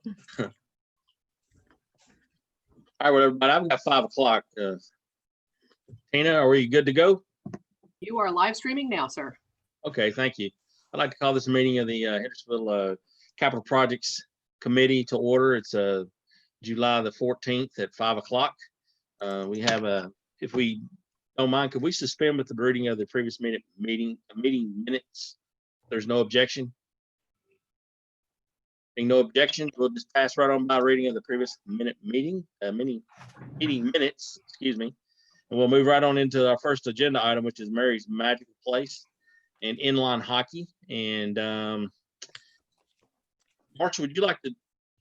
All right, well, everybody, I've got 5 o'clock. Tina, are we good to go? You are live streaming now, sir. Okay, thank you. I'd like to call this meeting of the Hendersonville Capital Projects Committee to order. It's July the 14th at 5 o'clock. We have if we don't mind, could we suspend with the reading of the previous meeting minutes? There's no objection. Being no objection, we'll just pass right on by reading of the previous meeting minutes, excuse me. And we'll move right on into our first agenda item, which is Mary's Magical Place and inline hockey. And Marcia, would you like to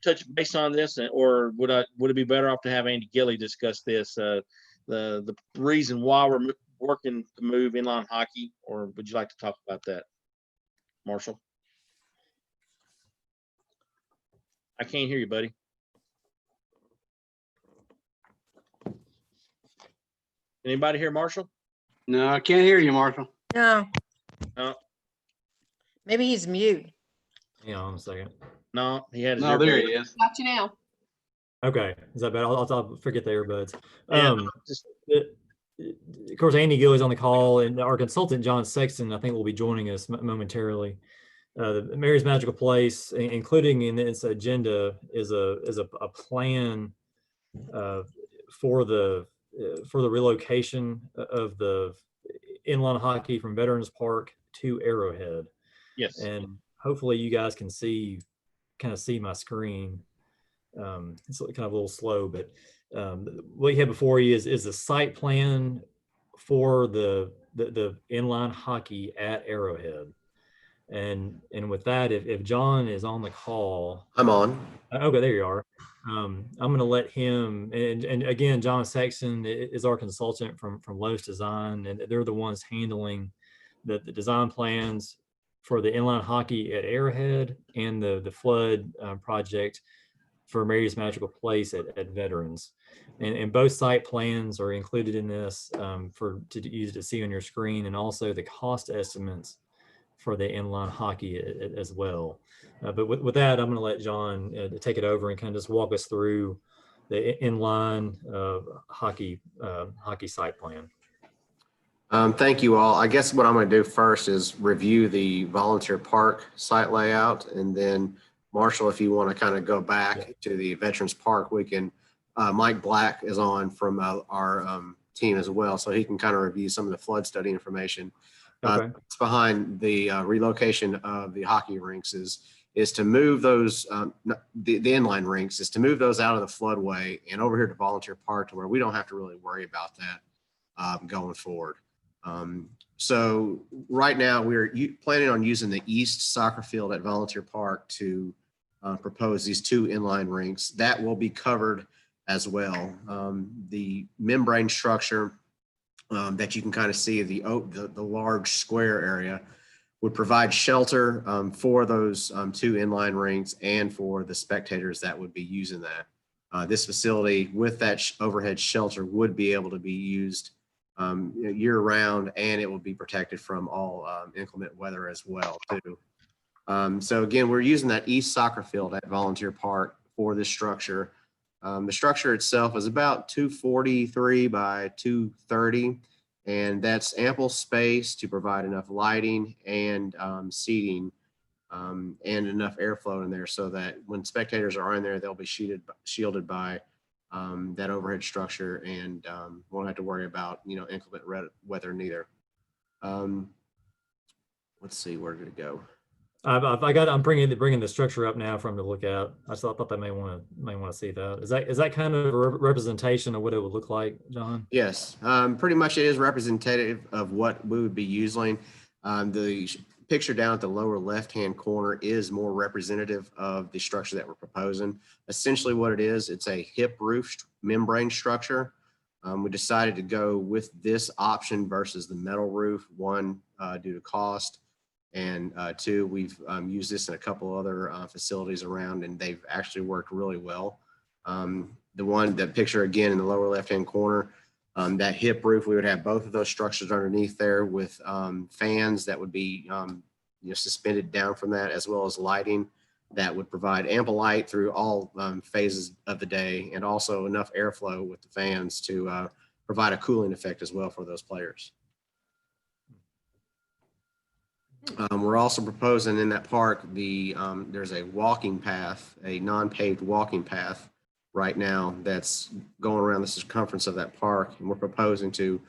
touch base on this, or would it be better off to have Andy Gilley discuss this, the reason why we're working to move inline hockey, or would you like to talk about that, Marshall? I can't hear you, buddy. Anybody hear Marshall? No, I can't hear you, Marshall. No, No, maybe he's mute. Hang on a second. no, he had his No, there earbud. he is. Got you now. Okay, is that better? I'll forget the earbuds. Yeah, just Of course, Andy Gilley's on the call, and our consultant John Sexton, I think, will be joining us momentarily. The Mary's Magical Place, including in its agenda, is a plan for the relocation of the inline hockey from Veterans Park to Arrowhead. yes. And hopefully you guys can kind of see my screen. It's kind of a little slow, but what you have before you is the site plan for the inline hockey at Arrowhead. And with that, if John is on the call, I'm on. okay, there you are. I'm going to let him, and again, John Sexton is our consultant from Lowe's Design, and they're the ones handling the design plans for the inline hockey at Arrowhead and the flood project for Mary's Magical Place at Veterans. And both site plans are included in this to use to see on your screen, and also the cost estimates for the inline hockey as well. But with that, I'm going to let John take it over and kind of just walk us through the inline hockey site plan. Thank you all. I guess what I'm going to do first is review the volunteer park site layout, and then Marshall, if you want to kind of go back to the Veterans Park, we can. Mike Black is on from our team as well, so he can kind of review some of the flood study information. Okay. It's behind the relocation of the hockey rinks is to move those the inline rinks is to move those out of the floodway and over here to Volunteer Park, to where we don't have to really worry about that going forward. So right now we're planning on using the east soccer field at Volunteer Park to propose these 2 inline rinks that will be covered as well. The membrane structure that you can kind of see, the large square area, would provide shelter for those 2 inline rinks and for the spectators that would be using that. This facility with that overhead shelter would be able to be used year round, and it will be protected from all inclement weather as well too. So again, we're using that east soccer field at Volunteer Park for this structure. The structure itself is about 243 by 230, and that's ample space to provide enough lighting and seating and enough airflow in there, so that when spectators are in there, they'll be shielded by that overhead structure, and won't have to worry about inclement weather neither. Let's see, where did it go? I'm bringing the structure up now for him to look at. I thought they may want to see that. Is that kind of a representation of what it would look like, John? Yes, pretty much it is representative of what we would be using. The picture down at the lower left-hand corner is more representative of the structure that we're proposing. Essentially what it is, it's a hip roof membrane structure. We decided to go with this option versus the metal roof, one, due to cost, and 2, we've used this in a couple other facilities around, and they've actually worked really well. The picture again in the lower left-hand corner, that hip roof, we would have both of those structures underneath there with fans that would be suspended down from that, as well as lighting that would provide ample light through all phases of the day, and also enough airflow with the fans to provide a cooling effect as well for those players. We're also proposing in that park, there's a walking path, a non-paved walking path right now that's going around the circumference of that park. And we're proposing to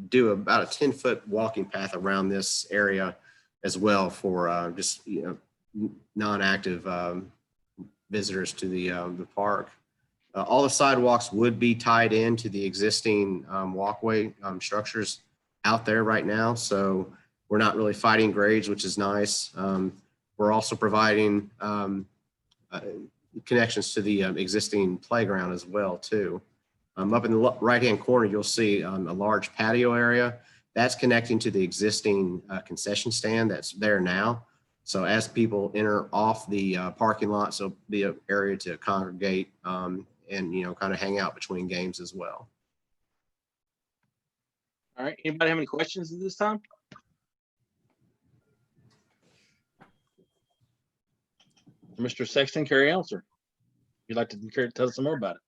do about a 10-foot walking path around this area as well for just, non-active visitors to the park. All the sidewalks would be tied into the existing walkway structures out there right now. So we're not really fighting grades, which is nice. We're also providing connections to the existing playground as well too. Up in the right-hand corner, you'll see a large patio area that's connecting to the existing concession stand that's there now. So as people enter off the parking lot, so be an area to congregate and kind of hang out between games as well. All right, anybody have any questions at this time? Mr. Sexton, carry on, sir. You'd like to tell us some more about it?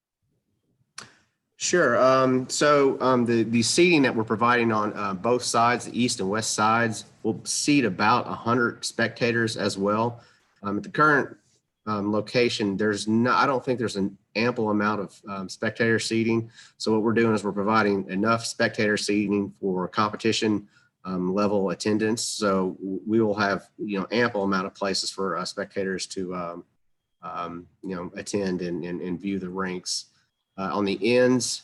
Sure. The seating that we're providing on both sides, the east and west sides, will seat about 100 spectators as well. At the current location, I don't think there's an ample amount of spectator seating. So what we're doing is we're providing enough spectator seating for competition level attendance. So we will have ample amount of places for spectators to attend and view the rinks. On the ends,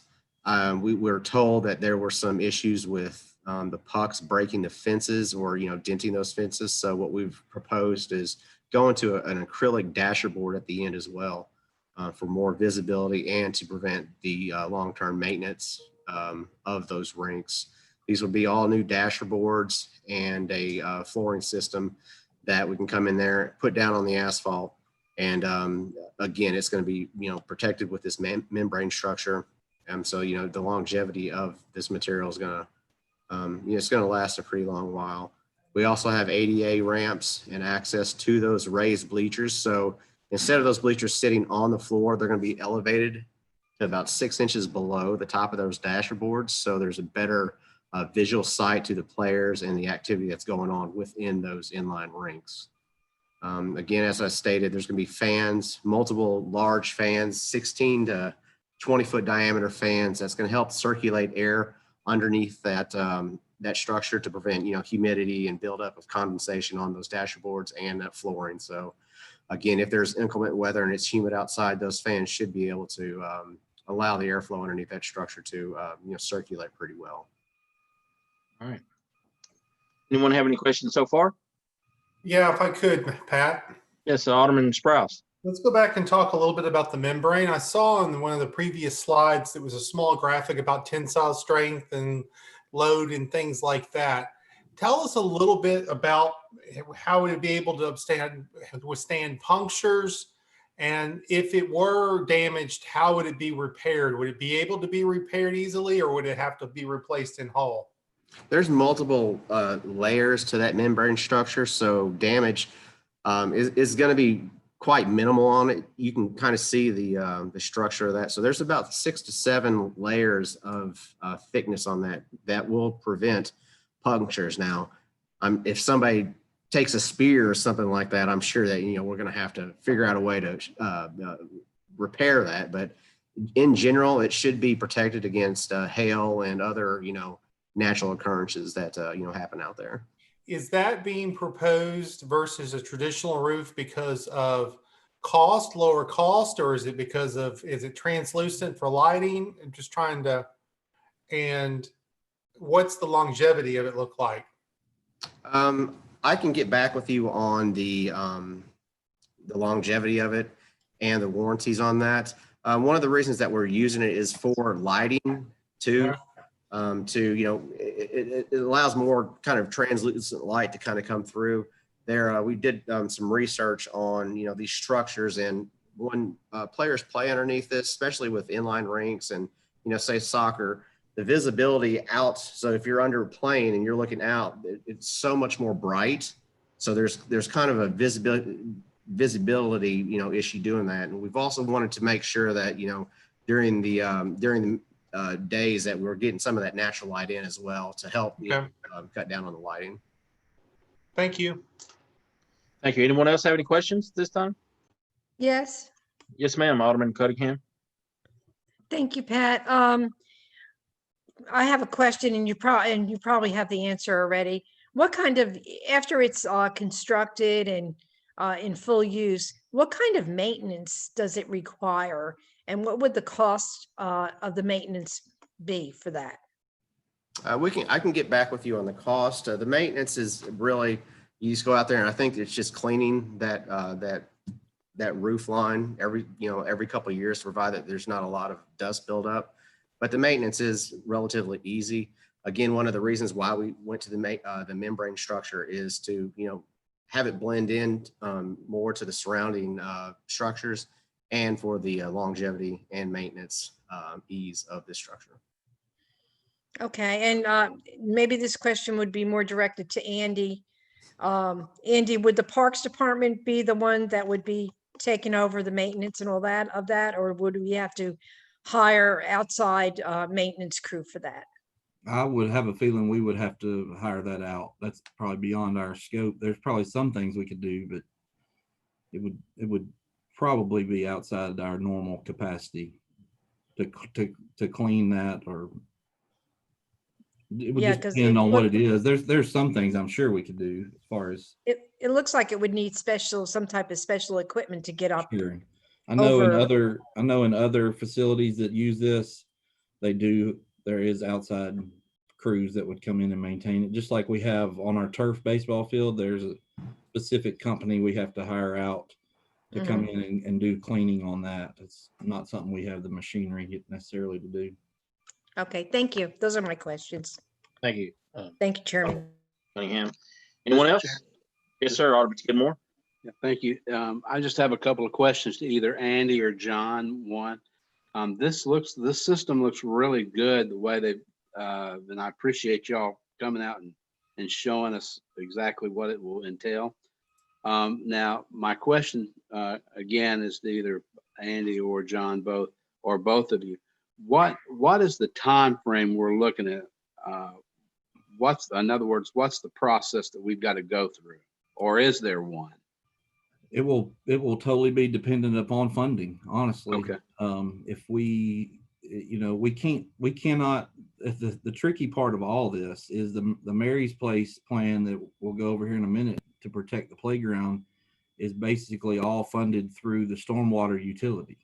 we were told that there were some issues with the pucks breaking the fences or denting those fences. So what we've proposed is going to an acrylic dasher board at the end as well for more visibility and to prevent the long-term maintenance of those rinks. These will be all new dasher boards and a flooring system that we can come in there, put down on the asphalt. And again, it's going to be, protected with this membrane structure. So, the longevity of this material is going to, it's going to last a pretty long while. We also have ADA ramps and access to those raised bleachers. So instead of those bleachers sitting on the floor, they're going to be elevated to about 6 inches below the top of those dasher boards. So there's a better visual sight to the players and the activity that's going on within those inline rinks. Again, as I stated, there's going to be fans, multiple large fans, 16 to 20-foot diameter fans. That's going to help circulate air underneath that structure to prevent, humidity and buildup of condensation on those dasher boards and that flooring. So, again, if there's inclement weather and it's humid outside, those fans should be able to allow the airflow underneath that structure to, circulate pretty well. All right. Anyone have any questions so far? Yeah, if I could, Pat. Yes, Alderman Sprouse. Let's go back and talk a little bit about the membrane. I saw in one of the previous slides, there was a small graphic about tensile strength and load and things like that. Tell us a little bit about how it would be able to withstand punctures, and if it were damaged, how would it be repaired? Would it be able to be repaired easily, or would it have to be replaced in whole? There's multiple layers to that membrane structure, so damage is going to be quite minimal on it. You can kind of see the structure of that. So there's about 6 to 7 layers of thickness on that will prevent punctures. Now, if somebody takes a spear or something like that, I'm sure that we're going to have to figure out a way to repair that. But in general, it should be protected against hail and other natural occurrences that happen out there. Is that being proposed versus a traditional roof because of lower cost, or is it because of, is it translucent for lighting? I'm just trying to, and what's the longevity of it look like? I can get back with you on the longevity of it and the warranties on that. One of the reasons that we're using it is for lighting too. It allows more kind of translucent light to kind of come through there. We did some research on these structures, and when players play underneath this, especially with inline rinks and say soccer, the visibility out. So if you're under a plane and you're looking out, it's so much more bright. So there's kind of a visibility visibility, issue doing that. And we've also wanted to make sure that, during the days that we're getting some of that natural light in as well to help Okay. cut down on the lighting. Thank you. Thank you. Anyone else have any questions this time? Yes, Yes, ma'am. Alderman Cunningham. thank you, Pat. I have a question and you probably have the answer already. What kind of, after it's constructed and in full use, what kind of maintenance does it require? And what would the cost of the maintenance be for that? I can get back with you on the cost. The maintenance is really, you just go out there and I think it's just cleaning that roof line every couple of years to provide that there's not a lot of dust buildup. But the maintenance is relatively easy. Again, one of the reasons why we went to the membrane structure is to have it blend in more to the surrounding structures and for the longevity and maintenance ease of this structure. Okay, and maybe this question would be more directed to Andy. Andy, would the Parks Department be the one that would be taking over the maintenance and all that of that, or would we have to hire outside maintenance crew for that? I would have a feeling we would have to hire that out. That's probably beyond our scope. There's probably some things we could do, but it would probably be outside our normal capacity to clean that, or it would Yeah, just 'cause depend it on what look- it is. There's some things I'm sure we could do as far as It looks like it would need some type of special equipment to get up. sharing. I know over- in other facilities that use this, there is outside crews that would come in and maintain it. Just like we have on our turf baseball field, there's a specific company we have to hire out to come in and do cleaning on that. It's not something we have the machinery necessarily to do. Okay, thank you. Those are my questions. Thank you, Thank you, Chairman. Cunningham. Anyone else? Yes, sir. Alderman Skidmore. Yeah, thank you. I just have a couple of questions to either Andy or John. One, this system looks really good the way and I appreciate y'all coming out and showing us exactly what it will entail. Now, my question again is to either Andy or John, both of you. What is the time frame we're looking at? In other words, what's the process that we've got to go through, or is there one? It will totally be dependent upon funding, honestly. Okay. If we cannot, the tricky part of all this is the Mary's Place plan that we'll go over here in a minute to protect the playground is basically all funded through the stormwater utility.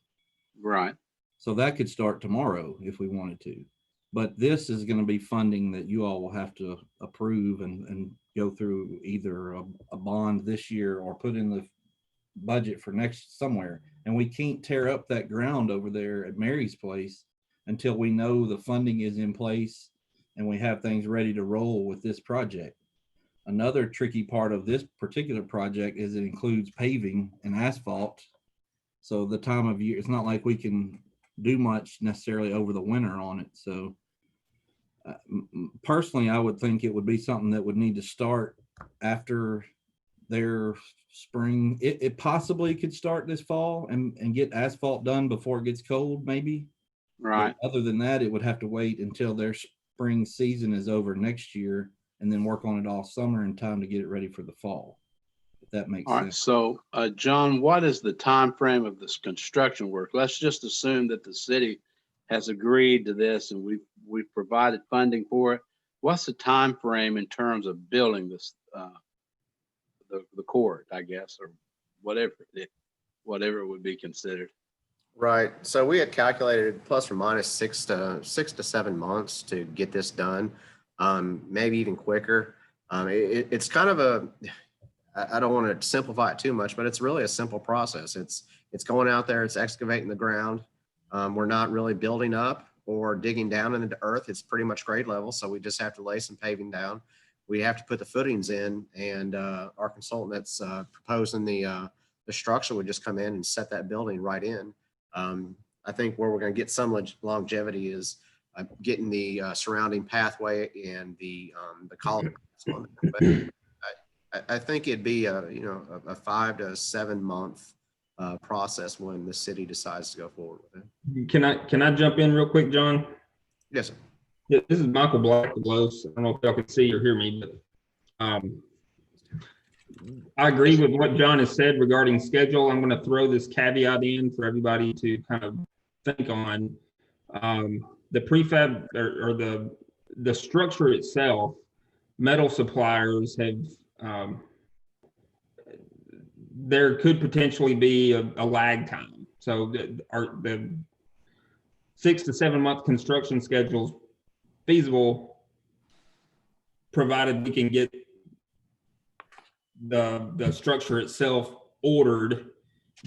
Right. So that could start tomorrow if we wanted to. But this is going to be funding that you all will have to approve and go through either a bond this year or put in the budget for next somewhere. And we can't tear up that ground over there at Mary's Place until we know the funding is in place and we have things ready to roll with this project. Another tricky part of this particular project is it includes paving and asphalt. So the time of year, it's not like we can do much necessarily over the winter on it. So personally, I would think it would be something that would need to start after their spring. It possibly could start this fall and get asphalt done before it gets cold, maybe. Right. But other than that, it would have to wait until their spring season is over next year and then work on it all summer in time to get it ready for the fall. If that makes All right. sense. So, John, what is the time frame of this construction work? Let's just assume that the city has agreed to this and we've provided funding for it. What's the time frame in terms of building this, the court, I guess, or whatever it would be considered? Right. So we had calculated plus or minus 6 to 7 months to get this done. Maybe even quicker. It's kind of I don't want to simplify it too much, but it's really a simple process. It's going out there, it's excavating the ground. We're not really building up or digging down into the earth. It's pretty much grade level. So we just have to lay some paving down. We have to put the footings in, and our consultant that's proposing the structure would just come in and set that building right in. I think where we're going to get some longevity is getting the surrounding pathway and the column. I think it'd be a 5 to 7 month process when the city decides to go forward with it. Can I jump in real quick, John? Yes, sir. Yeah, this is Michael Black of Los. I don't know if y'all can see or hear me, but I agree with what John has said regarding schedule. I'm going to throw this caveat in for everybody to kind of think on. The prefab or the structure itself, metal suppliers have, there could potentially be a lag time. So the 6 to 7 month construction schedules feasible, provided we can get the structure itself ordered,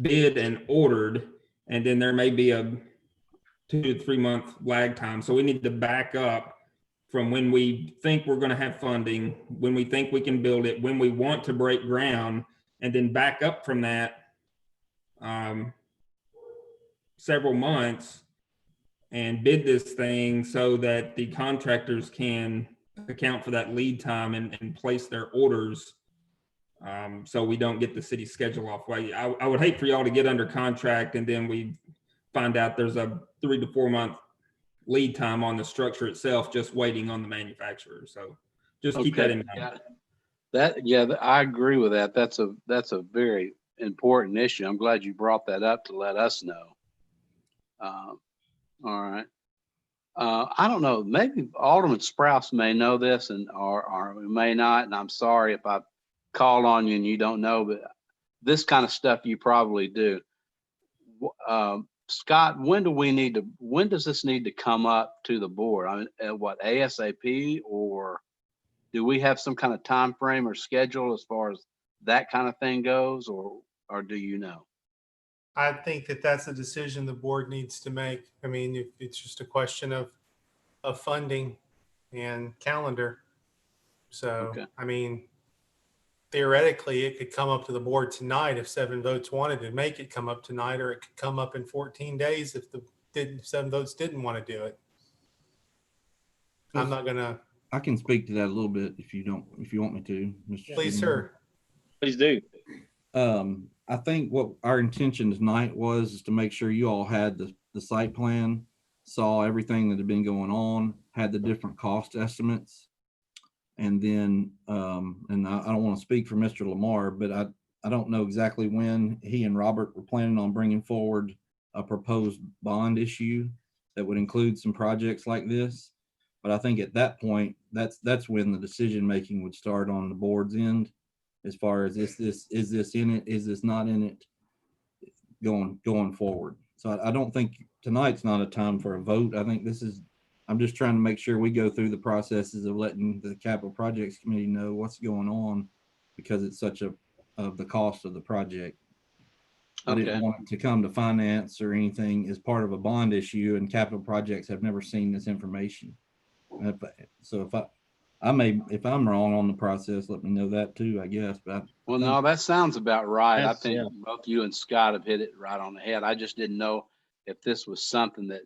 bid and ordered, and then there may be a 2 to 3 month lag time. So we need to back up from when we think we're going to have funding, when we think we can build it, when we want to break ground, and then back up from that several months and bid this thing so that the contractors can account for that lead time and place their orders, so we don't get the city schedule off. I would hate for y'all to get under contract and then we find out there's a 3 to 4 month lead time on the structure itself, just waiting on the manufacturer. So just keep that in mind. I agree with that. That's a very important issue. I'm glad you brought that up to let us know. All right. I don't know, maybe Alderman Sprouse may know this or may not, and I'm sorry if I called on you and you don't know, but this kind of stuff you probably do. Scott, when does this need to come up to the board? I mean, what, ASAP, or do we have some kind of time frame or schedule as far as that kind of thing goes, or do you know? I think that that's a decision the board needs to make. I mean, if it's just a question of funding and calendar. So, Okay. I mean, theoretically, it could come up to the board tonight if 7 votes wanted to make it come up tonight, or it could come up in 14 days if 7 votes didn't want to do it. I'm not gonna. I can speak to that a little bit if you want me to, Mr. Please, Chairman. sir. Please do. I think what our intention tonight was to make sure you all had the site plan, saw everything that had been going on, had the different cost estimates. And then, and I don't want to speak for Mr. Lamar, but I don't know exactly when he and Robert were planning on bringing forward a proposed bond issue that would include some projects like this. But I think at that point, that's when the decision-making would start on the board's end, as far as is this in it, is this not in it, going forward. So I don't think tonight's not a time for a vote. I think I'm just trying to make sure we go through the processes of letting the Capital Projects Committee know what's going on, because it's such of the cost of the project. I didn't want it to come to finance or anything as part of a bond issue, and Capital Projects have never seen this information. So if I'm wrong on the process, let me know that too, I guess. But Well, no, that sounds about right. I think yeah. both you and Scott have hit it right on the head. I just didn't know if this was something that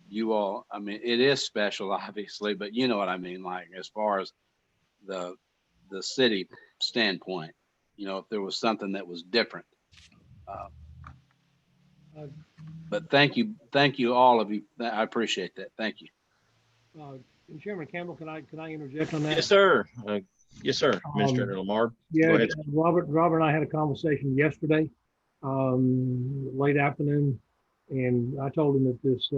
you all, I mean, it is special, obviously, but you know what I mean, like as far as the city standpoint, if there was something that was different. But thank you, all of you. I appreciate that. Thank you. Chairman Campbell, can I interject on that? Yes, sir. Yes, sir. Administrator Lamar. Go Yeah, ahead. Robert and I had a conversation yesterday, late afternoon, and I told him that this,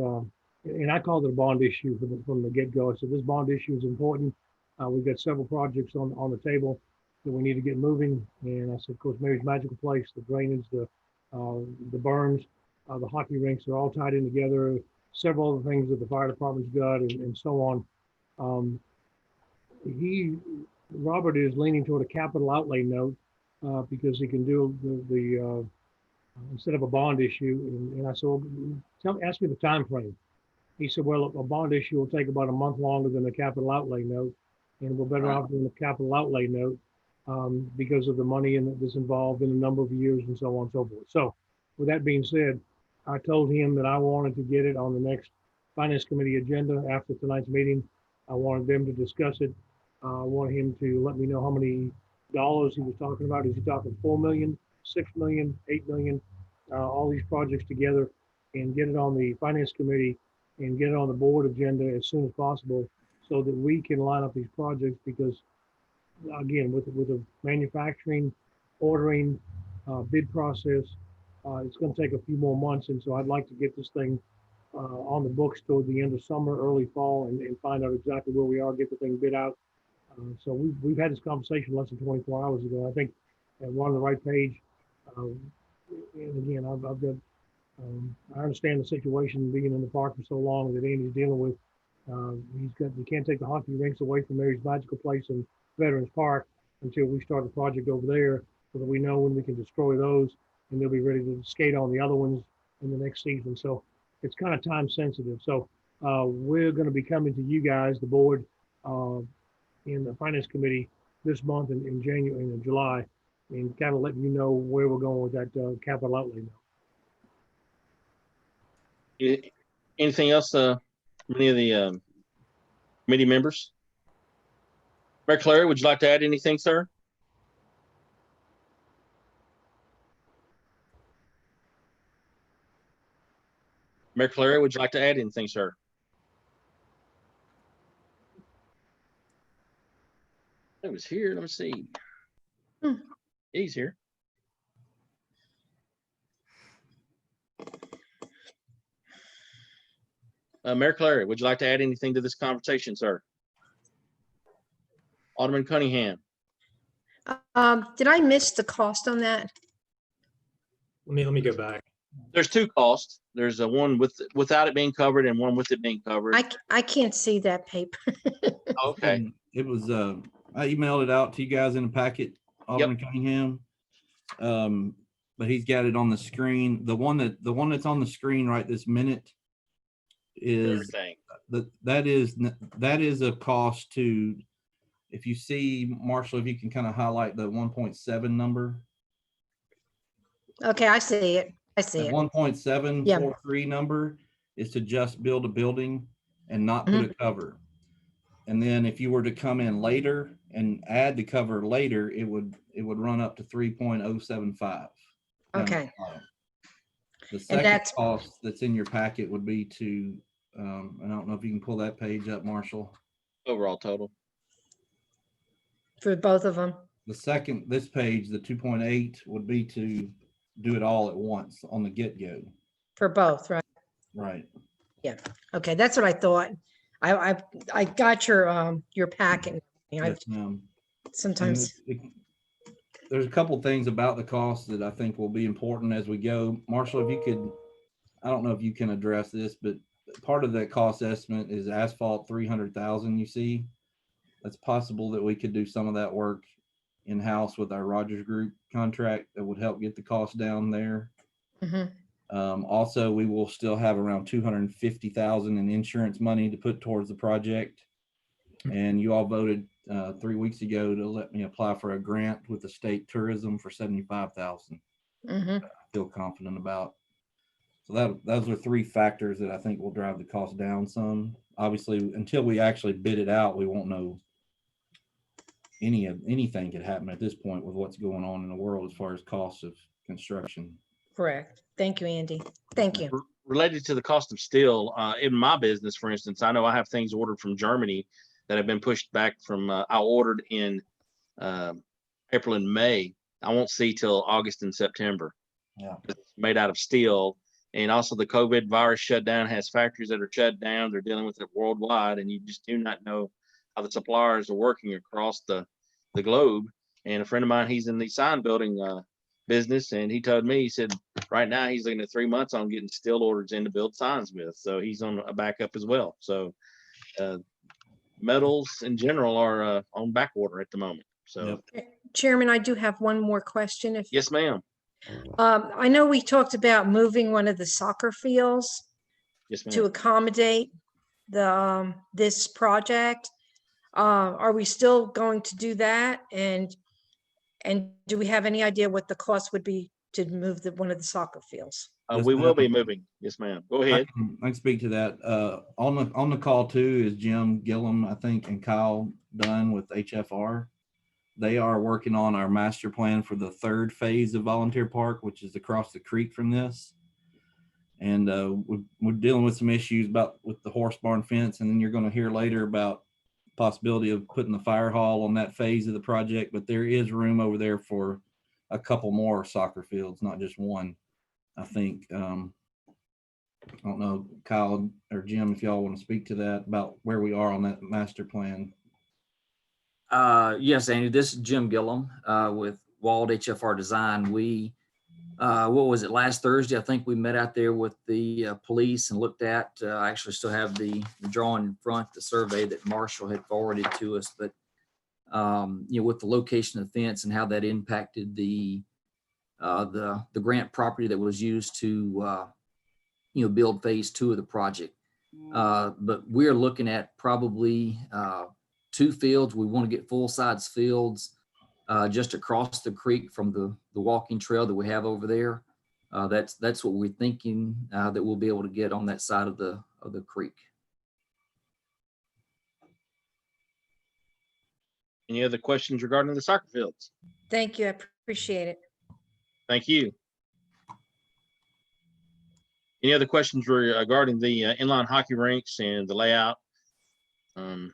and I called it a bond issue from the get-go. I said, this bond issue is important. We've got several projects on the table that we need to get moving. And I said, of course, Mary's Magical Place, the drainage, the burns, the hockey rinks are all tied in together. Several other things that the fire department's got, and so on. Robert is leaning toward a capital outlay note because he can do the instead of a bond issue. And I said, well, ask me the time frame. He said, well, a bond issue will take about a month longer than a capital outlay note, and we're better off doing a capital outlay note because of the money that's involved in a number of years and so on and so forth. So with that being said, I told him that I wanted to get it on the next Finance Committee agenda after tonight's meeting. I wanted them to discuss it I want him to let me know how many dollars he was talking about. Is he talking 4 million, 6 million, 8 million? All these projects together and get it on the finance committee and get it on the board agenda as soon as possible so that we can line up these projects because again, with the manufacturing, ordering, bid process, it's going to take a few more months. And so I'd like to get this thing on the books toward the end of summer, early fall, and find out exactly where we are, get the thing bid out. So we've had this conversation less than 24 hours ago. I think we're on the right page. And again, I've got, I understand the situation being in the park for so long that Andy's dealing with. You can't take the hockey rinks away from Mary's Magical Place in Veterans Park until we start the project over there so that we know when we can destroy those and they'll be ready to skate on the other ones in the next season. So it's kind of time sensitive. So we're going to be coming to you guys, the board, in the finance committee this month in January and in July, and kind of letting you know where we're going with that capital outlay now. Anything else, from any of the committee members? Mayor Clary, would you like to add anything, sir? Mayor Clary, would you like to add anything, sir? It was here. Let me see. He's here. Mayor Clary, would you like to add anything to this conversation, sir? Alderman Cunningham. Did I miss the cost on that? Let me go back. There's two costs. There's a one without it being covered and one with it being covered. I can't see that paper. Okay. And it was, I emailed it out to you guys in a packet, Alderman Cunningham. But he's got it on the screen. The one that's on the screen right this minute is that is a cost to, if you see, Marshall, if you can kind of highlight the 1.7 number. Okay, I see it. I see That it. 1.743 number is to just build a building and not put a cover. And then if you were to come in later and add the cover later, it would run up to 3.075. Okay. The second cost that's in your packet would be to, I don't know if you can pull that page up, Marshall. Overall total. For both of them. This page, the 2.8 would be to do it all at once on the get-go. For both, right? Right. Yeah. Okay, that's what I thought. I got your packet. Yes, Sometimes there's a couple things about the cost that I think will be important as we go. Marshall, if you could, I don't know if you can address this, but part of that cost estimate is asphalt 300,000. You see, that's possible that we could do some of that work in-house with our Rogers Group contract that would help get the cost down there. Also, we will still have around 250,000 in insurance money to put towards the project. And you all voted 3 weeks ago to let me apply for a grant with the state tourism for 75,000. I feel confident about. So those are three factors that I think will drive the cost down some. Obviously, until we actually bid it out, we won't know anything could happen at this point with what's going on in the world as far as costs of construction. correct. Thank you, Andy. Thank you. Related to the cost of steel, in my business, for instance, I know I have things ordered from Germany that have been pushed back from, I ordered in April and May. I won't see till August and September. Yeah. It's made out of steel. And also the COVID virus shutdown has factories that are shut down. They're dealing with it worldwide, and you just do not know how the suppliers are working across the globe. And a friend of mine, he's in the sign building business, and he told me, he said, right now he's looking at 3 months on getting steel orders in to build signs with. So he's on a backup as well. So metals in general are on back order at the moment. So Chairman, I do have one more question. yes, ma'am. I know we talked about moving one of the soccer fields Yes, to ma'am. accommodate the this project. Are we still going to do that? And do we have any idea what the cost would be move one of the soccer fields. Yes, We will be ma'am. moving. Yes, ma'am. Go I ahead. can speak to that. On the call too is Jim Gillum, I think, and Kyle Dunn with HFR. They are working on our master plan for the third phase of Volunteer Park, which is across the creek from this. And we're dealing with some issues with the horse barn fence, and then you're going to hear later about possibility of putting the fire hall on that phase of the project. But there is room over there for a couple more soccer fields, not just one. I think. I don't know, Kyle or Jim, if y'all want to speak to that about where we are on that master plan. Yes, Andy, this is Jim Gillum with Wald HFR Design. We, what was it, last Thursday? I think we met out there with the police and looked at, I actually still have the drawing in front, the survey that Marshall had forwarded to us, but with the location of the fence and how that impacted the grant property that was used to, build phase 2 of the project. But we're looking at probably 2 fields. We want to get full size fields just across the creek from the walking trail that we have over there. That's what we're thinking that we'll be able to get on that side of the creek. Any other questions regarding the soccer fields? Thank you. I appreciate it. Thank you. Any other questions regarding the inline hockey rinks and the layout? I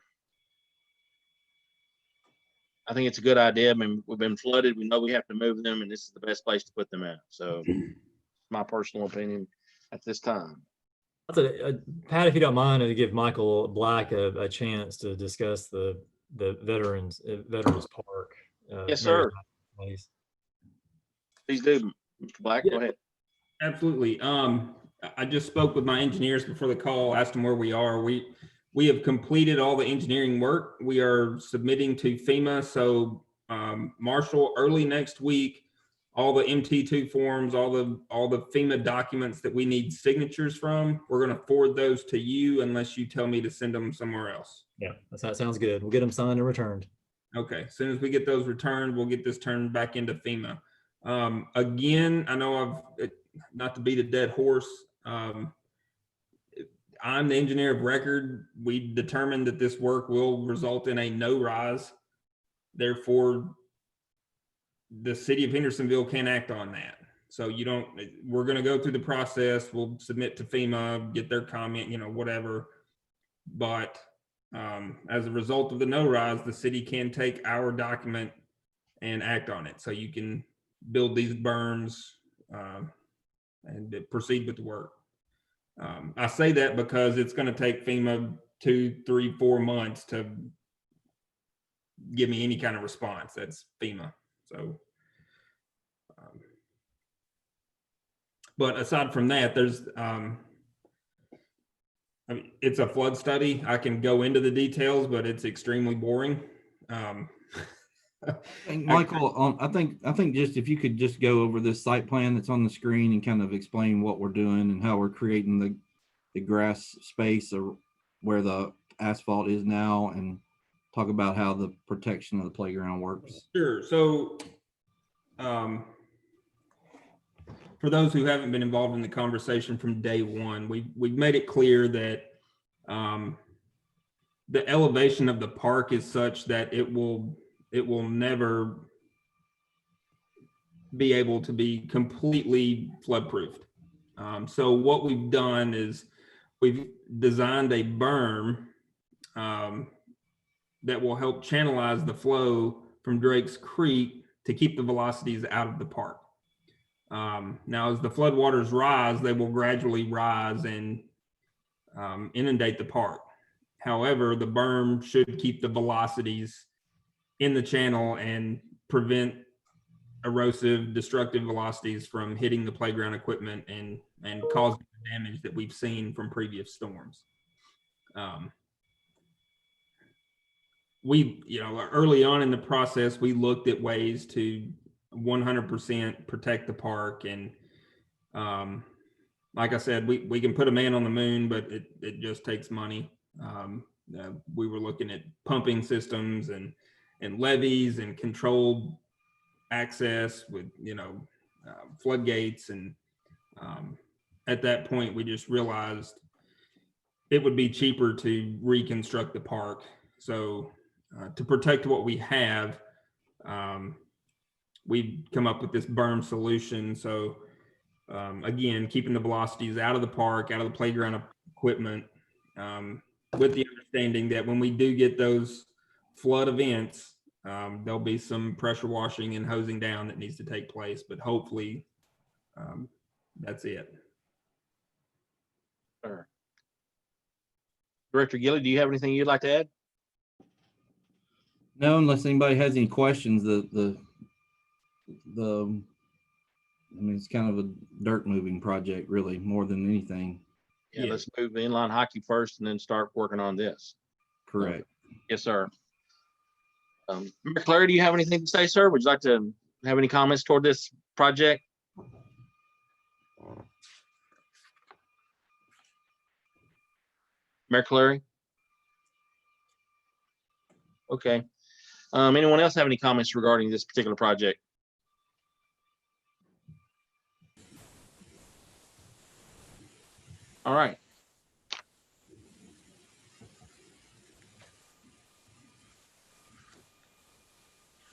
think it's a good idea. I mean, we've been flooded. We know we have to move them, and this is the best place to put them at. So, my personal opinion at this time. Pat, if you don't mind, to give Michael Black a chance to discuss the Veterans Park. Yes, sir. Please. Please do, Mr. Black. Yeah. Go ahead. Absolutely. I just spoke with my engineers before the call, asked them where we are. We have completed all the engineering work. We are submitting to FEMA. So Marshall, early next week, all the MT2 forms, all the FEMA documents that we need signatures from, we're going to forward those to you unless you tell me to send them somewhere else. Yeah, that sounds good. We'll get them signed and returned. Okay. As soon as we get those returned, we'll get this turned back into FEMA. Again, I know not to beat a dead horse. I'm the engineer of record. We determined that this work will result in a no rise. Therefore, the city of Hendersonville can't act on that. So we're going to go through the process. We'll submit to FEMA, get their comment, whatever. But as a result of the no rise, the city can take our document and act on it. So you can build these berms and proceed with the work. I say that because it's going to take FEMA 2, 3, 4 months to give me any kind of response. That's FEMA. So, but aside from that, there's, it's a flood study. I can go into the details, but it's extremely boring. And Michael, I think just if you could just go over this site plan that's on the screen and kind of explain what we're doing and how we're creating the grass space or where the asphalt is now, and talk about how the protection of the playground works. Sure. So for those who haven't been involved in the conversation from day one, we've made it clear that the elevation of the park is such that it will never be able to be completely flood-proofed. So what we've done is we've designed a berm that will help channelize the flow from Drake's Creek to keep the velocities out of the park. Now, as the floodwaters rise, they will gradually rise and inundate the park. However, the berm should keep the velocities in the channel and prevent erosive, destructive velocities from hitting the playground equipment and causing the damage that we've seen from previous storms. Early on in the process, we looked at ways to 100% protect the park. And like I said, we can put a man on the moon, but it just takes money. We were looking at pumping systems and levees and controlled access with, floodgates. And at that point, we just realized it would be cheaper to reconstruct the park. So to protect what we have, we've come up with this berm solution. So again, keeping the velocities out of the park, out of the playground equipment, with the understanding that when we do get those flood events, there'll be some pressure washing and hosing down that needs to take place, but hopefully that's it. Sure. Director Gilly, do you have anything you'd like to add? No, unless anybody has any questions, I mean, it's kind of a dirt moving project, really, more than anything. Yeah, Yeah. let's move the inline hockey first and then start working on this. Correct. Yes, sir. Mayor Clary, do you have anything to say, sir? Would you like to have any comments toward this project? Mayor Clary? Okay. Anyone else have any comments regarding this particular project? All right.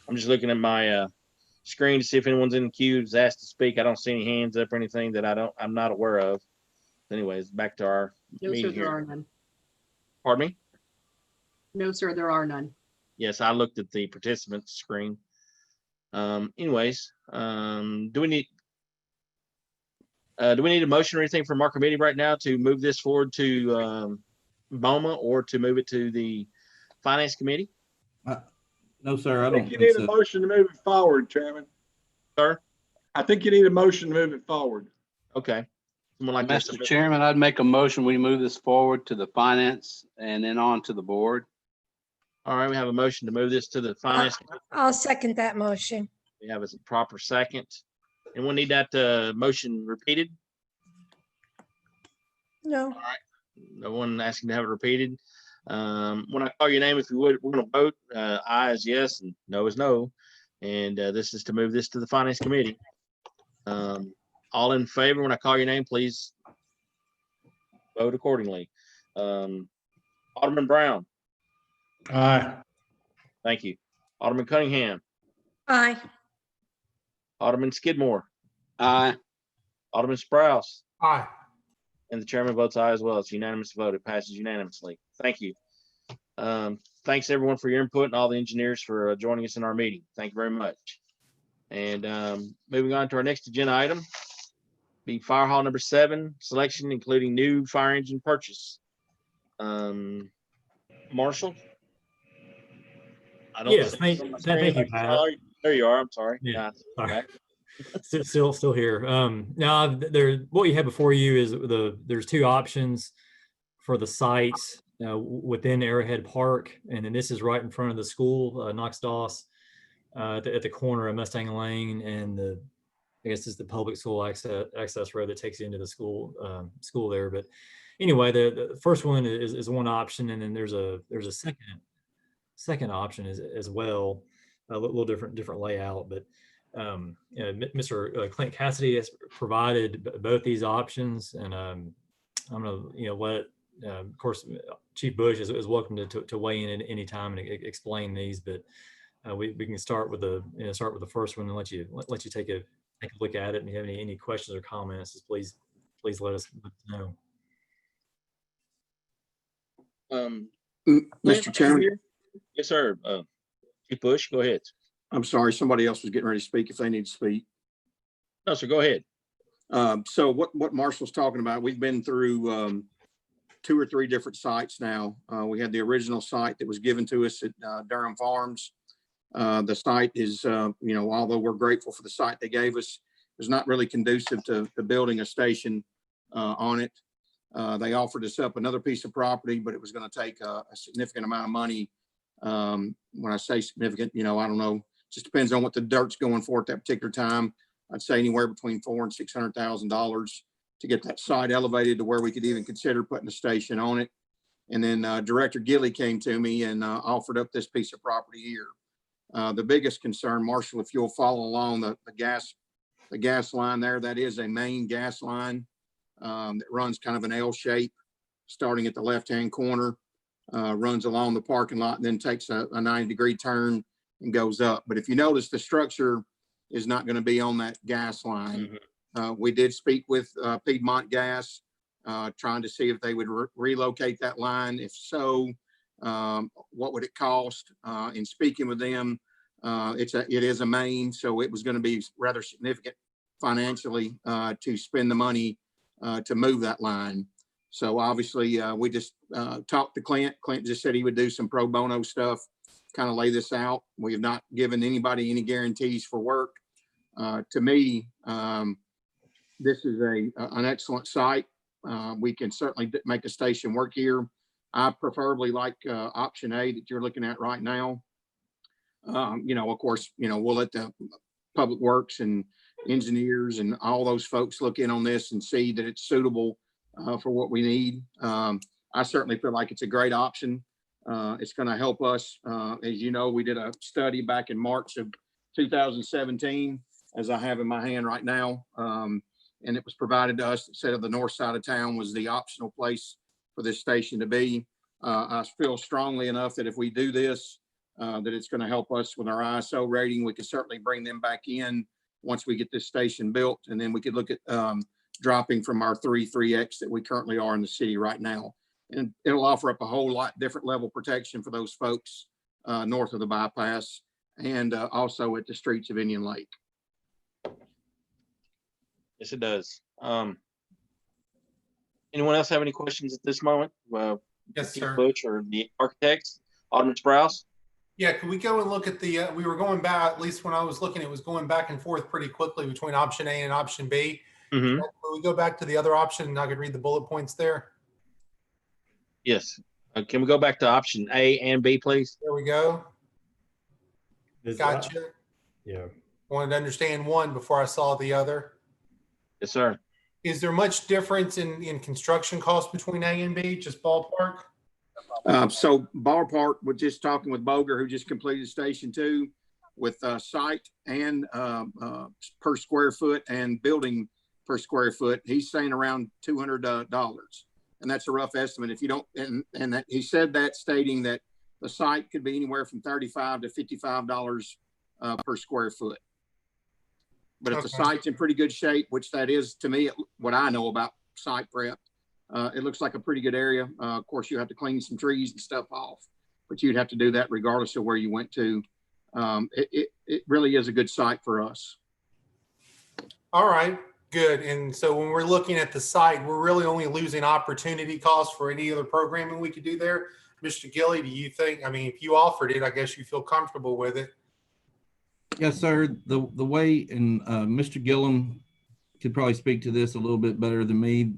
I'm just looking at my screen to see if anyone's in the queue is asked to speak. I don't see any hands up or anything that I'm not aware of. Anyways, back to our No, sir, meeting there here. are none. Pardon me? No, sir, there are none. Yes, I looked at the participant screen. Anyways, do we need a motion or anything from our committee right now to move this forward to BOMA or to move it to the Finance Committee? No, sir, I I don't think you think need a so. motion to move it forward, Chairman. Sir? I think you need a motion to move it forward. Okay. Someone like Mr. to Chairman, I'd make a motion, we move this forward to the finance and then on to the board. All right, we have a motion to move this to the Finance. I'll second that motion. We have a proper second. Anyone need that motion repeated? No. No one asking to have it repeated. When I call your name, if you would, we're going to vote. Aye is yes and no is no. And this is to move this to the Finance Committee. All in favor, when I call your name, please vote accordingly. Alderman Brown. Aye. Thank you. Alderman Cunningham. Aye. Alderman Skidmore. Aye. Alderman Sprouse. Aye. And the chairman votes aye as well. It's unanimous vote. It passes unanimously. Thank you. Thanks everyone for your input and all the engineers for joining us in our meeting. Thank you very much. And moving on to our next agenda item, being Fire Hall number 7, selection including new fire engine purchase. Marshall? I don't Yes, see thank it on my you, screen. Pat. Oh, there you are. I'm sorry. Yeah, sorry. Okay. Still here. Now what you have before you is there's two options for the sites within Arrowhead Park, and then this is right in front of the school, Knox Doss, at the corner of Mustang Lane and I guess it's the public school access road that takes you into the school there. But anyway, the first one is one option, and then there's a second option as well, a little different layout, but. Mr. Clint Cassidy has provided both these options, and I'm going to let of course Chief Bush is welcome to weigh in at any time and explain these, but we can start with the first one and let you take a look at it. And if you have any questions or comments, please let us know. Mr. Chairman, Yes, sir. Chief Bush, go ahead. I'm sorry, somebody else was getting ready to speak if they need to speak. No, sir, go ahead. So what Marshall's talking about, we've been through 2 or 3 different sites now. We had the original site that was given to us at Durham Farms. The site is, although we're grateful for the site they gave us, is not really conducive to building a station on it. They offered us up another piece of property, but it was going to take a significant amount of money. When I say significant, I don't know, just depends on what the dirt's going for at that particular time. I'd say anywhere between $400,000 and $600,000 to get that site elevated to where we could even consider putting a station on it. And then Director Gilly came to me and offered up this piece of property here. The biggest concern, Marshall, if you'll follow along, the gas the gas line there. That is a main gas line that runs kind of an L shape, starting at the left-hand corner, runs along the parking lot, and then takes a 90-degree turn and goes up. But if you notice, the structure is not going to be on that gas line. We did speak with Piedmont Gas, trying to see if they would relocate that line. If so, what would it cost? In speaking with them, it is a main, so it was going to be rather significant financially to spend the money to move that line. So obviously, we just talked to Clint. Clint just said he would do some pro bono stuff, kind of lay this out. We have not given anybody any guarantees for work. To me, this is an excellent site. We can certainly make a station work here. I preferably like option A that you're looking at right now. Of course, we'll let the public works and engineers and all those folks look in on this and see that it's suitable for what we need. I certainly feel like it's a great option. It's going to help us. As you know, we did a study back in March of 2017, as I have in my hand right now. And it was provided to us that said the north side of town was the optional place for this station to be. I feel strongly enough that if we do this, that it's going to help us with our ISO rating. We can certainly bring them back in once we get this station built, and then we could look at dropping from our 3.3x that we currently are in the city right now. And it'll offer up a whole lot different level protection for those folks north of the bypass and also at the streets of Indian Lake. Yes, it does. Anyone else have any questions at this moment? Yes, Chief sir. Bush or the architects, Alderman Sprouse? Yeah, could we go and look at the, we were going back, at least when I was looking, it was going back and forth pretty quickly between option A and option B. Mm-hmm. Can we go back to the other option and I could read the bullet points there? Yes. Can we go back to option A and B, please? There we go. Is- Gotcha. Yeah. Wanted to understand one before I saw the other. Yes, sir. Is there much difference in construction costs between A and B, just ballpark? So ballpark, we're just talking with Boger, who just completed station 2 with site and per square foot and building per square foot. He's saying around $200, and that's a rough estimate. If you don't, and that he said that stating that the site could be anywhere from $35 to $55 per square foot. But if the site's in pretty good shape, which that is to me, what I know about site prep, it looks like a pretty good area. Of course, you have to clean some trees and stuff off, but you'd have to do that regardless of where you went to. It really is a good site for us. All right, good. And so when we're looking at the site, we're really only losing opportunity costs for any other programming we could do there. Mr. Gilly, do you think, I mean, if you offered it, I guess you feel comfortable with it. Yes, sir. The way, and Mr. Gillum could probably speak to this a little bit better than me.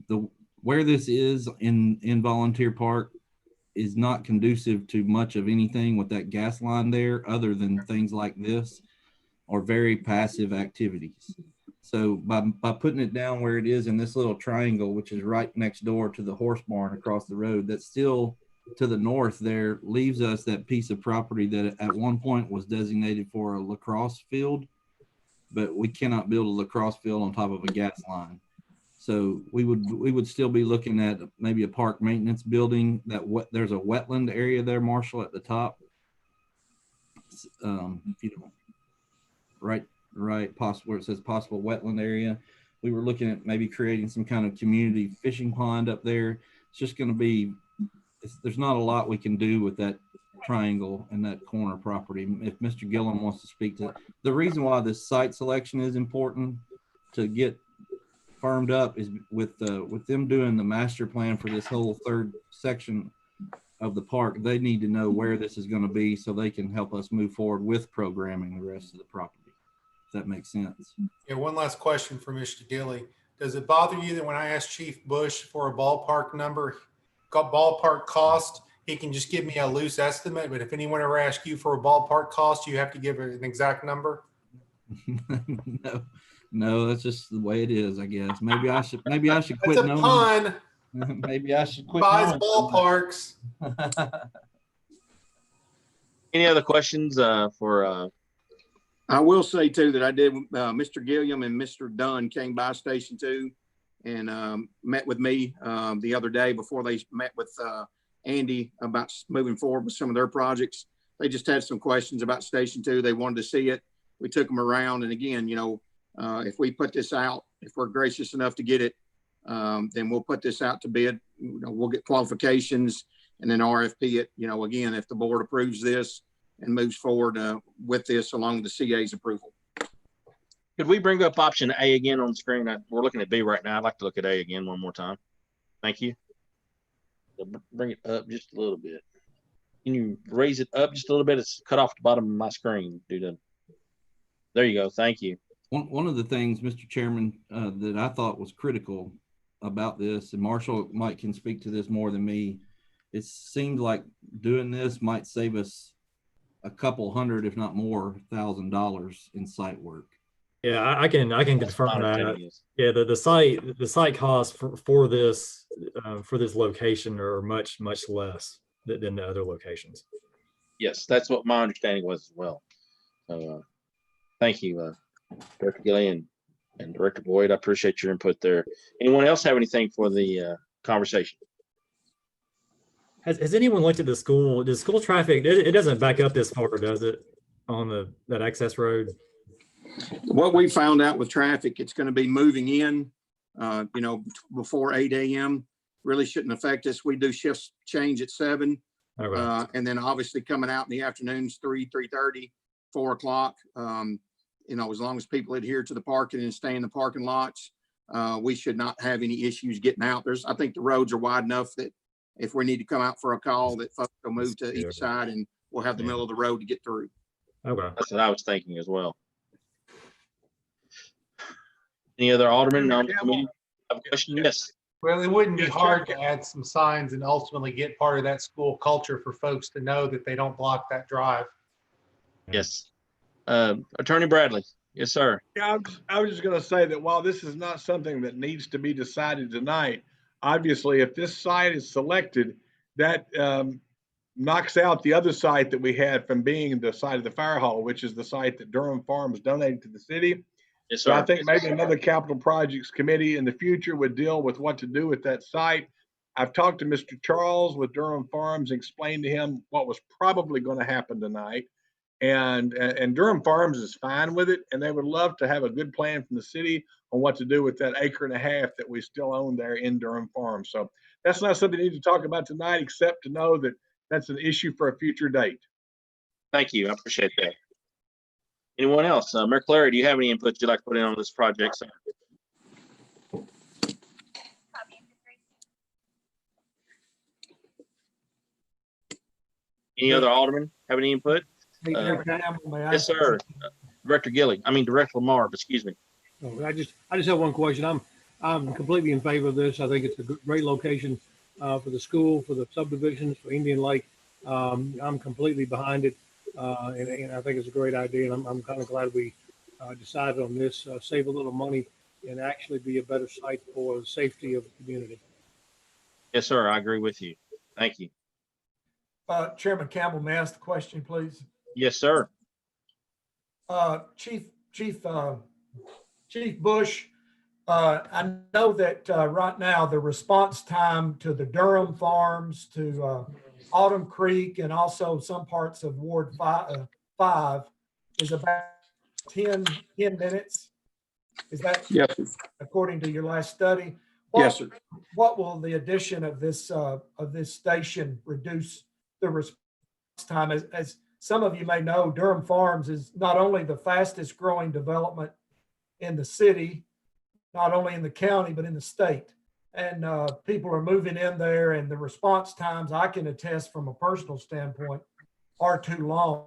Where this is in Volunteer Park is not conducive to much of anything with that gas line there, other than things like this or very passive activities. So by putting it down where it is in this little triangle, which is right next door to the horse barn across the road, that's still to the north there, leaves us that piece of property that at one point was designated for a lacrosse field, but we cannot build a lacrosse field on top of a gas line. So we would still be looking at maybe a park maintenance building. There's a wetland area there, Marshall, at the top. Right, possible where it says possible wetland area. We were looking at maybe creating some kind of community fishing pond up there. It's just going to be, there's not a lot we can do with that triangle and that corner property. If Mr. Gillum wants to speak to the reason why this site selection is important to get firmed up is with them doing the master plan for this whole third section of the park. They need to know where this is going to be so they can help us move forward with programming the rest of the property, if that makes sense. Yeah, one last question for Mr. Gilly. Does it bother you that when I asked Chief Bush for a ballpark number, ballpark cost, he can just give me a loose estimate, but if anyone ever asks you for a ballpark cost, you have to give an exact number? No, that's just the way it is, I guess. Maybe I should quit That's a knowing. pun. Maybe I should quit Buys knowing. ballparks. Any other questions for I will say too that I did, Mr. Gilliam and Mr. Dunn came by Station 2 and met with me the other day before they met with Andy about moving forward with some of their projects. They just had some questions about Station 2. They wanted to see it. We took them around. And again, you know, if we put this out, if we're gracious enough to get it, then we'll put this out to bid. You know, we'll get qualifications and then RFP it. You know, again, if the board approves this and moves forward with this along with the CA's approval. Could we bring up option A again on the screen? We're looking at B right now. I'd like to look at A again one more time. Thank you. Bring it up just a little bit. Can you raise it up just a little bit? It's cut off the bottom of my screen. There you go. Thank you. One of the things, Mr. Chairman, that I thought was critical about this, and Marshall Mike can speak to this more than me, it seemed like doing this might save us a couple hundred, if not more, $1,000 in site work. Yeah, I can confirm my that. understanding is. Yeah, the site costs for this location are much less than the other locations. Yes, that's what my understanding was as well. So, thank you, Director Gillian and Director Boyd. I appreciate your input there. Anyone else have anything for the conversation? Has anyone looked at the school? Does school traffic? It doesn't back up this far, does it? On that access road. What we found out with traffic, it's going to be moving in, you know, before 8 a.m. Really shouldn't affect us. We do shifts change at 7. Okay. And then obviously coming out in the afternoons, 3:30, 4 o'clock. You know, as long as people adhere to the parking and stay in the parking lots, we should not have any issues getting out. I think the roads are wide enough that if we need to come out for a call, that folks will move to each side and we'll have the middle of the road to get through. Okay. That's what I was thinking as well. Any other aldermen on the committee have a question? Yes. Well, it wouldn't be Yes, hard Chair. to add some signs and ultimately get part of that school culture for folks to know that they don't block that drive. Yes. Attorney Bradley. Yes, sir. Yeah, I was just gonna say that while this is not something that needs to be decided tonight, obviously, if this site is selected, that knocks out the other site that we had from being the site of the fire hall, which is the site that Durham Farms donated to the city. Yes, So I sir. think maybe another capital projects committee in the future would deal with what to do with that site. I've talked to Mr. Charles with Durham Farms and explained to him what was probably going to happen tonight. And Durham Farms is fine with it, and they would love to have a good plan from the city on what to do with that 1.5 acres that we still own there in Durham Farms. So that's not something we need to talk about tonight, except to know that that's an issue for a future date. Thank you. I appreciate that. Anyone else? Mayor Clary, do you have any input you'd like to put in on this project, sir? Any other aldermen have any input? Yes, sir. Director Lamar, excuse me. Oh, I just have one question. I'm completely in favor of this. I think it's a great location for the school, for the subdivisions, for Indian Lake. I'm completely behind it, and I think it's a great idea. And I'm kind of glad we decided on this. Save a little money and actually be a better site for the safety of the community. Yes, sir. I agree with you. Thank you. Chairman Campbell, may I ask the question, please? Yes, sir. Chief Bush, I know that right now the response time to the Durham Farms, to Autumn Creek, and also some parts of Ward 5 is about 10 minutes. Is that Yes, sir. according to your last study? Yes, sir. What will the addition of this station reduce the response time? As some of you may know, Durham Farms is not only the fastest growing development in the city, not only in the county, but in the state. And people are moving in there, and the response times, I can attest from a personal standpoint, are too long.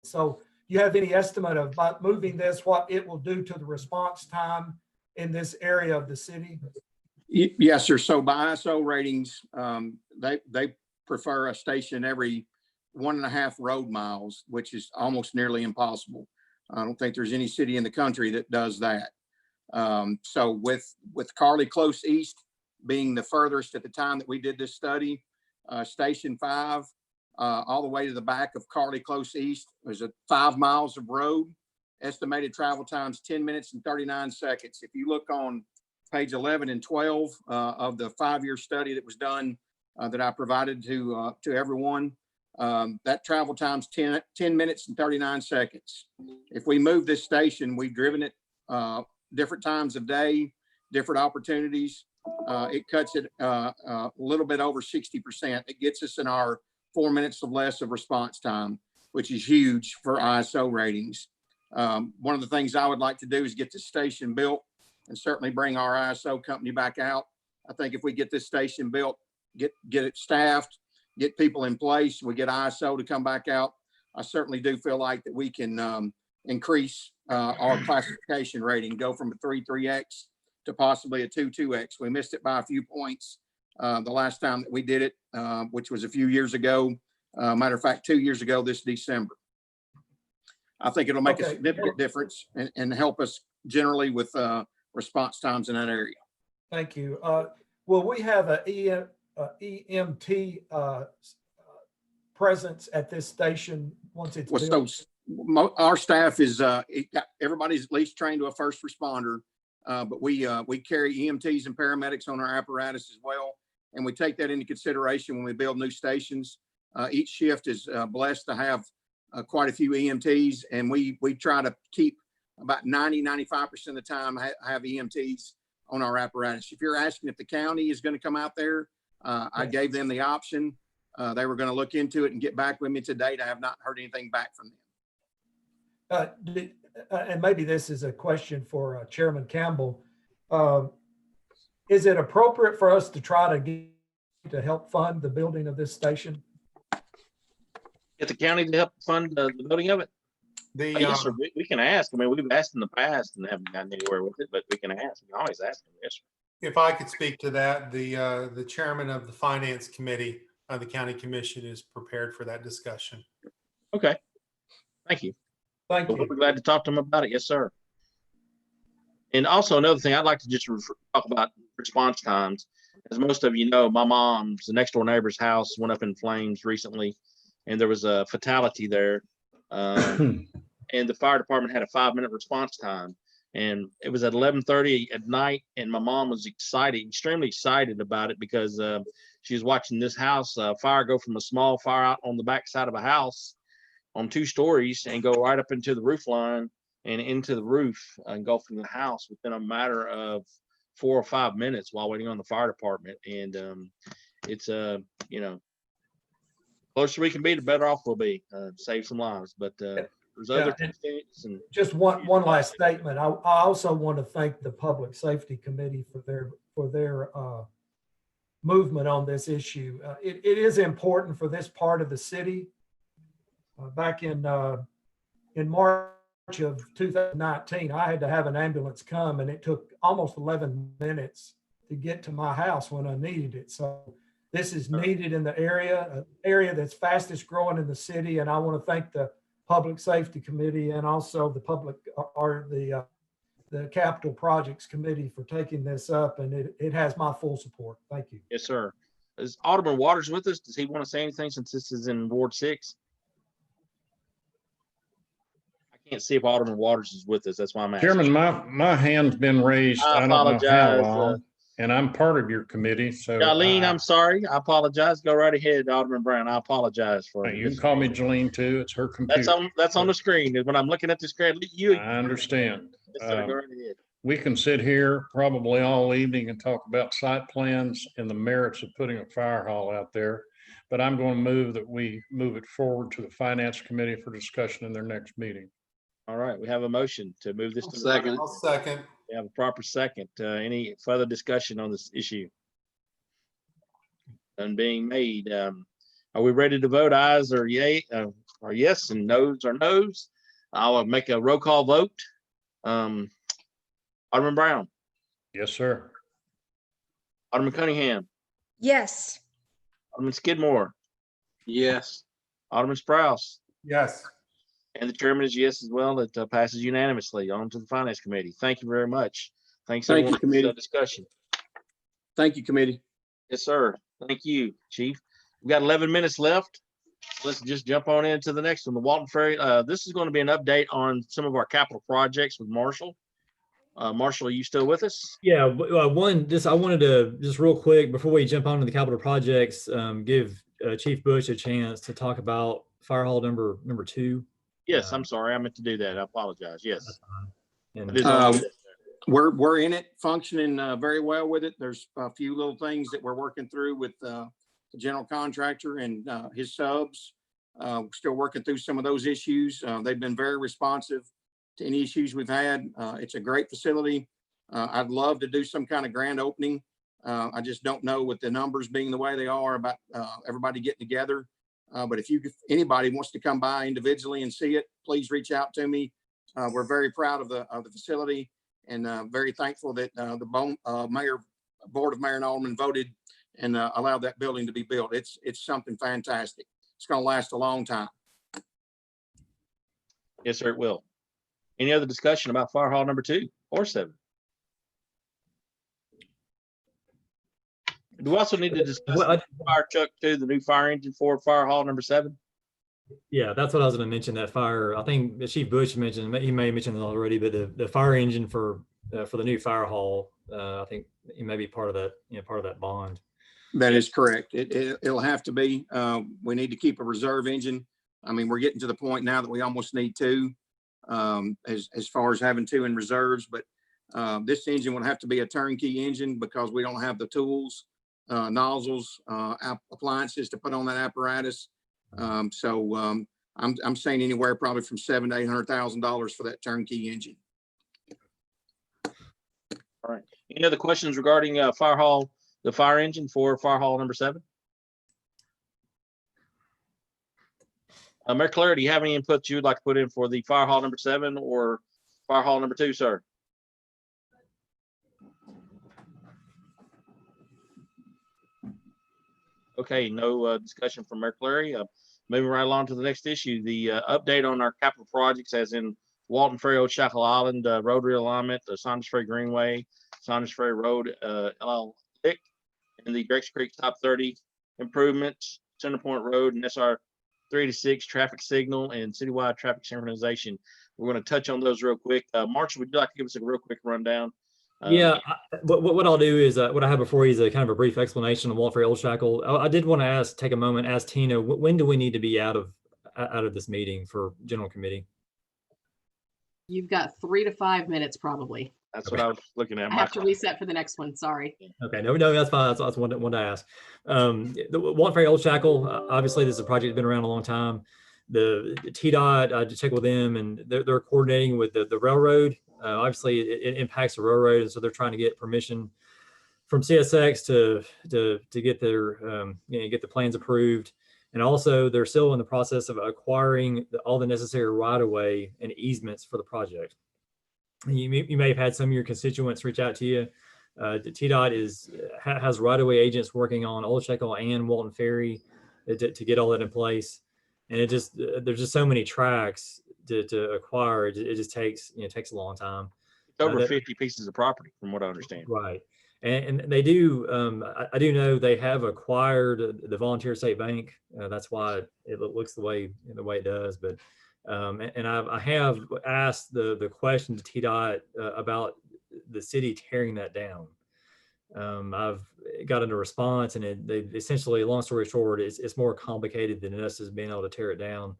So you have any estimate of about moving this, what it will do to the response time in this area of the city? Yes, sir. So by ISO ratings, they prefer a station every 1.5 road miles, which is almost nearly impossible. I don't think there's any city in the country that does that. So with Carly Close East being the furthest at the time that we did this study, Station 5, all the way to the back of Carly Close East, there's 5 miles of road. estimated travel times 10 minutes and 39 seconds. If you look on page 11 and 12 of the 5-year study that was done that I provided to everyone, that travel time's 10 minutes and 39 seconds. If we move this station, we've driven it different times of day, different opportunities. It cuts it a little bit over 60%. It gets us in our 4 minutes or less of response time, which is huge for ISO ratings. One of the things I would like to do is get this station built and certainly bring our ISO company back out. I think if we get this station built, get it staffed, get people in place, we get ISO to come back out, I certainly do feel like that we can increase our classification rating, go from a 3.3x to possibly a 2.2x. We missed it by a few points the last time that we did it, which was a few years ago. Matter of fact, 2 years ago this December. I think it'll make a significant difference and help us generally with response times in that area. Thank you. Will we have a EMT presence at this station once it's Well, built? so our staff is everybody's at least trained to a first responder, but we carry EMTs and paramedics on our apparatus as well, and we take that into consideration when we build new stations. Each shift is blessed to have quite a few EMTs, and we try to keep about 90-95% of the time have EMTs on our apparatus. If you're asking if the county is going to come out there, I gave them the option. They were going to look into it and get back with me today. I have not heard anything back from them. And maybe this is a question for Chairman Campbell. Is it appropriate for us to try to help fund the building of this station? Get the county to help fund the building of it? Yes, sir. We can ask. I mean, we've asked in the past and haven't gotten anywhere with it, but we can ask. We can always ask them. Yes, sir. If I could speak to that, the chairman of the finance committee of the county commission is prepared for that discussion. Okay. Thank you. Thank you. We'll be glad to talk to them about it. Yes, sir. And also another thing, I'd like to just talk about response times. As most of you know, my mom's, the next door neighbor's house went up in flames recently, and there was a fatality there. And the fire department had a 5-minute response time. And it was at 11:30 at night, and my mom was excited, extremely excited about it because she was watching this house fire go from a small fire out on the back side of a house on 2 stories and go right up into the roof line and into the roof, engulfing the house within a matter of 4 or 5 minutes while waiting on the fire department. And it's you know, closer we can be, the better off we'll be. Save some lives, but there's other things. And just one last statement. I also want to thank the Public Safety Committee for their movement on this issue. It is important for this part of the city. Back in March of 2019, I had to have an ambulance come, and it took almost 11 minutes to get to my house when I needed it. So this is needed in the area, an area that's fastest growing in the city. And I want to thank the Public Safety Committee and also the Capital Projects Committee for taking this up, and it has my full support. Thank you. yes, sir. Is Alderman Waters with us? Does he want to say anything since this is in Ward 6? I can't see if Alderman Waters is with us. That's why I'm asking. Chairman, my hand's been raised. I I don't know how apologize, long, and I'm part of your committee, so. Jolene, I'm sorry. I apologize. Go right ahead, Alderman Brown. I apologize for You can call me Jolene too. It's her computer. That's on the screen. When I'm looking at the screen, I understand. Yes, sir. Go right ahead. We can sit here probably all evening and talk about site plans and the merits of putting a fire hall out there. But I'm going to move that we move it forward to the Finance Committee for discussion in their next meeting. All right, we have a motion to move this to Second. I'll second. We have a proper second. Any further discussion on this issue? None being made. Are we ready to vote? Ayes or yay, or yes, and noes or noes? I'll make a roll call vote. Alderman Brown, Yes, sir. Alderman Cunningham, Yes. Alderman Skidmore, Yes. Alderman Sprouse, Yes. and the chairman is yes as well. It passes unanimously on to the Finance Committee. Thank you very much. Thanks Thank you, everyone for committee. the discussion. Thank you, committee. Yes, sir. Thank you, Chief. We've got 11 minutes left. Let's just jump on into the next one, the Walton Ferry. This is going to be an update on some of our capital projects with Marshall. Marshall, are you still with us? Yeah, I wanted to just real quick before we jump onto the capital projects, give Chief Bush a chance to talk about fire hall number 2. Yes, I'm sorry. I meant to do that. I apologize. Yes. And It is on the list. We're in it, functioning very well with it. There's a few little things that we're working through with the general contractor and his subs. Still working through some of those issues. They've been very responsive to any issues we've had. It's a great facility. I'd love to do some kind of grand opening. I just don't know with the numbers being the way they are about everybody getting together. But if anybody wants to come by individually and see it, please reach out to me. We're very proud of the facility and very thankful that the Board of Mayor and Alderman voted and allowed that building to be built. It's something fantastic. It's going to last a long time. Yes, sir, it will. Any other discussion about fire hall number 2 or 7? Do we also need to discuss the fire truck 2, the new fire engine for fire hall number 7? Yeah, that's what I was going to mention. That fire, I think the Chief Bush mentioned, he may have mentioned it already, but the fire engine for the new fire hall, I think it may be part of that, part of that bond. That is correct. It'll have to be. We need to keep a reserve engine. I mean, we're getting to the point now that we almost need 2, as far as having 2 in reserves. But this engine will have to be a turnkey engine because we don't have the tools, nozzles, appliances to put on that apparatus. I'm saying anywhere probably from $700,000 to $800,000 for that turnkey engine. All right. Any other questions regarding fire hall, the fire engine for fire hall number 7? Mayor Claire, do you have any input you would like to put in for the fire hall number 7 or fire hall number 2, sir? Okay, no discussion from Mayor Clary. Moving right along to the next issue, the update on our capital projects, as in Walton Ferry, Old Shackle Island, road realignment, the Saunders Ferry Greenway, Saunders Ferry Road, LL Lick, and the Grex Creek Top 30 improvements, Center Point Road, and SR 386 traffic signal and citywide traffic synchronization. We're going to touch on those real quick. Marshall, would you like to give us a real quick rundown? Yeah, what I'll do is what I have before you is a kind of a brief explanation of Walton Ferry Old Shackle. I did want to take a moment, ask Tina, when do we need to be out of this meeting for general committee? You've got 3 to 5 minutes probably. That's what I was looking at. I have to reset for the next one. Sorry. Okay, no, that's fine. That's one to ask. The Walton Ferry Old Shackle, obviously this is a project that's been around a long time. The TDOT, I had to check with them, and they're coordinating with the railroad. Obviously it impacts the railroad, and so they're trying to get permission from CSX to get their get the plans approved. And also they're still in the process of acquiring all the necessary right-of-way and easements for the project. You may have had some of your constituents reach out to you. The TDOT has right-of-way agents working on Old Shackle and Walton Ferry to get all that in place. And there's just so many tracks to acquire. It just takes a long time. It's over 50 pieces of property, from what I understand. Right, and they do. I do know they have acquired the Volunteer State Bank. That's why it looks the way it does. But and I have asked the question to TDOT about the city tearing that down. I've gotten a response, and they essentially, long story short, it's more complicated than us just being able to tear it down.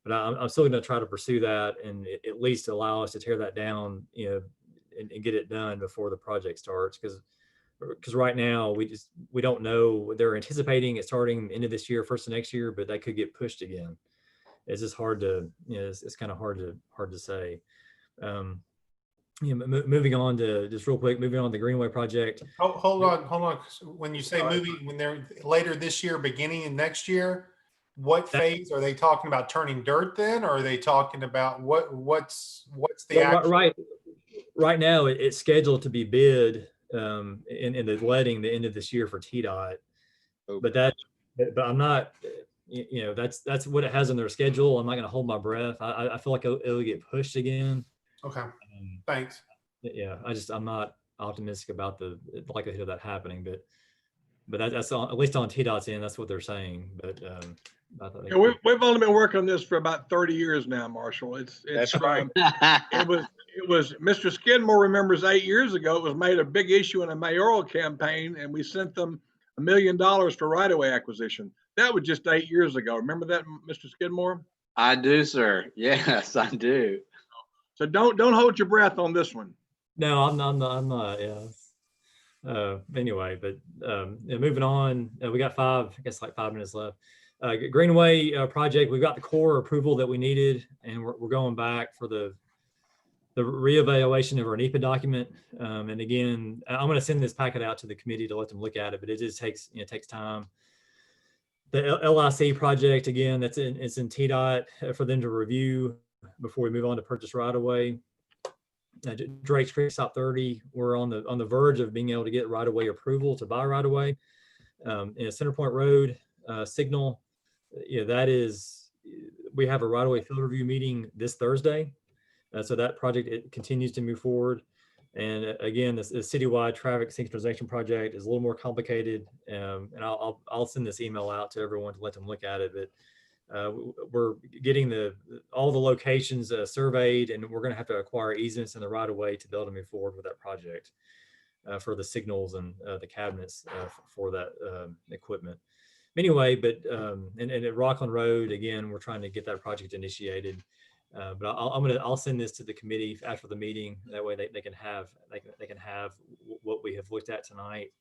But I'm still going to try to pursue that and at least allow us to tear that down, and get it done before the project starts. Because right now we don't know. They're anticipating it starting end of this year, first of next year, but that could get pushed again. It's just hard to, it's kind of hard to say. Moving on to the Greenway project. Hold on. When you say moving, when they're later this year, beginning of next year, what phase are they talking about? Turning dirt then, or are they talking about what's the actual? Right now it's scheduled to be bid in the letting the end of this year for TDOT. But I'm not, that's what it has in their schedule. I'm not going to hold my breath. I feel like it'll get pushed again. Okay, thanks. Yeah, I'm not optimistic about the likelihood of that happening, but that's at least on TDOT's end, that's what they're saying. But I thought Yeah, we've only been working on this for about 30 years now, Marshall. That's right. It was Mr. Skidmore remembers 8 years ago, it was made a big issue in a mayoral campaign, and we sent them $1 million for right-of-way acquisition. That was just 8 years ago. Remember that, Mr. Skidmore? I do, sir. Yes, I do. So don't hold your breath on this one. No, I'm not. Yeah. Anyway, but yeah, moving on, we got I guess like 5 minutes left. Greenway project, we've got the core approval that we needed, and we're going back for the reevaluation of our NEPA document. And again, I'm going to send this packet out to the committee to let them look at it, but it just takes time. The LIC project, again, it's in TDOT for them to review before we move on to purchase right away. Drake's Creek South 30, we're on the verge of being able to get right away approval to buy right away. In Center Point Road signal, that is, we have a right away field review meeting this Thursday. So that project, it continues to move forward. And again, this citywide traffic synchronization project is a little more complicated. And I'll send this email out to everyone to let them look at it. But we're getting all the locations surveyed, and we're going to have to acquire easements in the right of way to be able to move forward with that project for the signals and the cabinets for that equipment. Anyway, but and at Rockland Road, again, we're trying to get that project initiated. But I'll send this to the committee after the meeting. That way they can have what we have looked at tonight.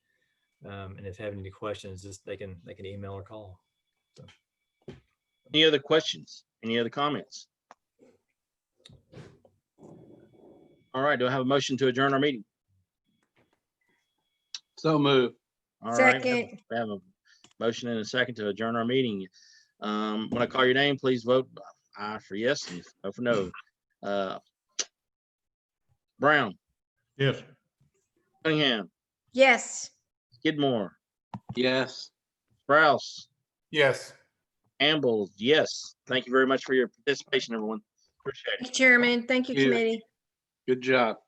And if they have any questions, just they can email or call. So. Any other questions? Any other comments? All right, do I have a motion to adjourn our meeting? So move. All right, Second. we have a motion and a second to adjourn our meeting. When I call your name, please vote aye for yes and no for no. Brown, Yes. Cunningham, Yes. Skidmore, Yes. Sprouse, Yes. Amble, yes. Thank you very much for your participation, everyone. Appreciate Thank it. you, Chairman. Thank you, Yeah. committee. Good job.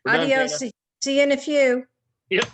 We're done, Adios. Tina. See you in a few. Yep.